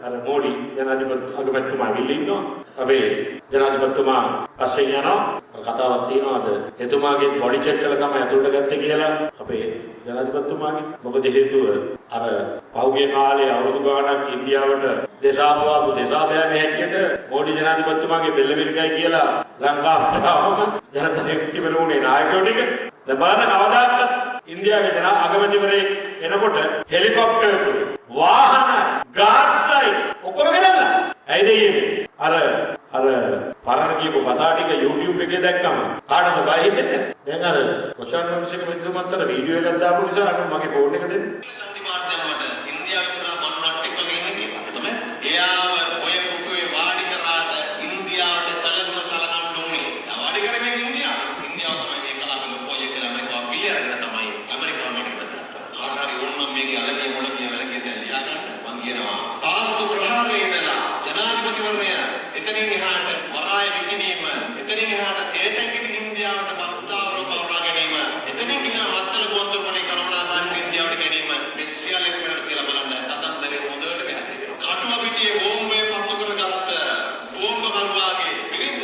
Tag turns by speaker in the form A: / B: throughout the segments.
A: අර මෝඩි ජනාධිපති අගමැතිතුමා ඇවිල්ලා ඉන්නවා. අපේ ජනාධිපතිතුමා පස්සේ යනවා. කතාවක් තියෙනවාද? එතුමාගේ බොඩි චෙක් කරලා තමයි අතුලට ගත්තේ කියලා අපේ ජනාධිපතිතුමාගේ. මොකද හේතුව අර පහුගිය කාලේ අවුරුදු ගාණක් ඉන්දියාවට දේශාභාවයේ හැටියට මෝඩි ජනාධිපතිතුමාගේ බෙල්ල මිරිකයි කියලා ලංකාවට ආවම ජනතා විමුක්ති පෙරමුණේ නායකයෝ ටික දබාන කවදාකවත් ඉන්දියාවේ ජන අගමැතිවරයෙක් එනකොට හෙලිකොප්ටර්ස් වාහන ගාඩ්ස්ලයි ඔක්කොම ගෙනල්ලා ඇයිද ඊයේ අර පරණ කියපු කතා ටික YouTube එකේ දැක්කම කාටද බය හිතෙන්නේ? දැන් අර ප්‍රශාන්ත වංශික මිත්‍රමත්තර වීඩියෝ එකක් දාපු නිසා අර මගේ ෆෝන් එක දෙන්න.
B: ඉන්දියාවේ ඉස්සරහ මන්නට් එක වගේ ඉන්නේ තමයි. එයාව ඔය පුටුවේ වාඩි කරාට ඉන්දියාවට කලබල සලකන්න ඕනේ. වාඩි කරන්නේ ඉන්දියාව තමයි මේ කලබල පොයේ කියලා අමරිකාව පිළිඅරගෙන තමයි අමරිකාව මේක කරන්නේ. කාටරි ඕනනම් මේකේ අලගිය මොළගිය වැලකේ දැන් ලියා ගන්න. මං කියනවා පාස්තු ප්‍රහාරයේ ඉඳලා ජනාධිපතිවරණය එතනින් එහාට වරාය විකිණීම එතනින් එහාට තේටැකිට ඉන්දියාවට බත්තාවරෝ පවරා ගැනීම එතනින් ගිහින් මත්තල ගෝත්‍රපණේ කරුණාකාරී ඉන්දියාවට ගැනීම මේ සියල්ලම වෙනට කියලා බලන්න තදන්දරේ හොඳට පැහැදිලි වෙනවා. කටුව පිටියේ බෝම්බේ පත්තු කරගත්ත බෝම්බ මරුවාගේ පිරිඳ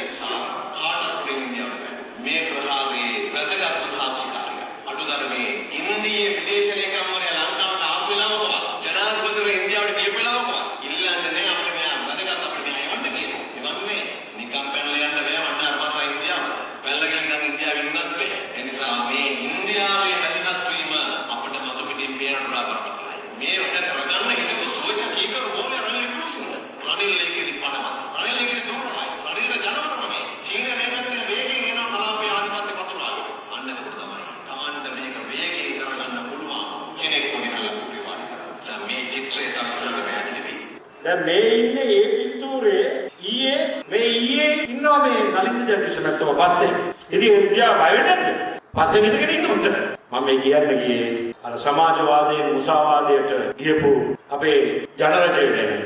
B: කාටත් ඉන්දියාවට මේ ප්‍රහාරයේ වැදගත් සාක්ෂිකාරිය අඩුතරමේ ඉන්දියාවේ විදේශ ලේකම්වරයා ලංකාවට ආපු වෙලාවකවත් ජනාධිපතිවරයා ඉන්දියාවට ගිය වෙලාවකවත් ඉල්ලන්නේ නැහැ අපිට මෙයා වැදගත් අපිට මෙයා යවන්න කියලා. ඉවන්නේ නිකම් පැනලා යන්න බෑ වන්න අර මරලා ඉන්දියාවට. පැනලා නිකන් ඉන්දියාවෙ ඉන්නත් බෑ. ඒ නිසා මේ ඉන්දියාවේ වැදගත් වීම අපිට මතු පිටින් පේනවා බරපතලයි. මේ වැඩ කරගන්න හිටපු සෝච කීකරු බෝලේ රනිල් වික්‍රමසිංහ. රනිල් ලේකේදී පණවත්. රනිල් ලේකේදී දුර්වලයි. රනිල් ජනවරමයි. චීන මේකත් වේගයෙන් එනවා කලාපේ ආධිපත්‍ය පතුරාගෙන. අන්න ඒක තමයි. තාන්න මේක වේගයෙන් කරගන්න පුළුවන් කෙනෙක් වුණා වාඩි කරා. මේ චිත්‍රය තවසරල වැදෙන්නේ.
A: දැන් මේ ඉන්නේ ඒ පිටුරේ ඊයේ ඉන්නවා මේ නලින්ද ජයතිස්ස මැතිතුමා පස්සේ. ඉතින් එයා බය වෙන්නේ නැද්ද? පස්සේ විතරගෙන ඉන්නොත් මම මේ කියන්නේ ගියේ අර සමාජවාදයේ මුසාවාදයට ගියපු අපේ ජනරජය ගැන.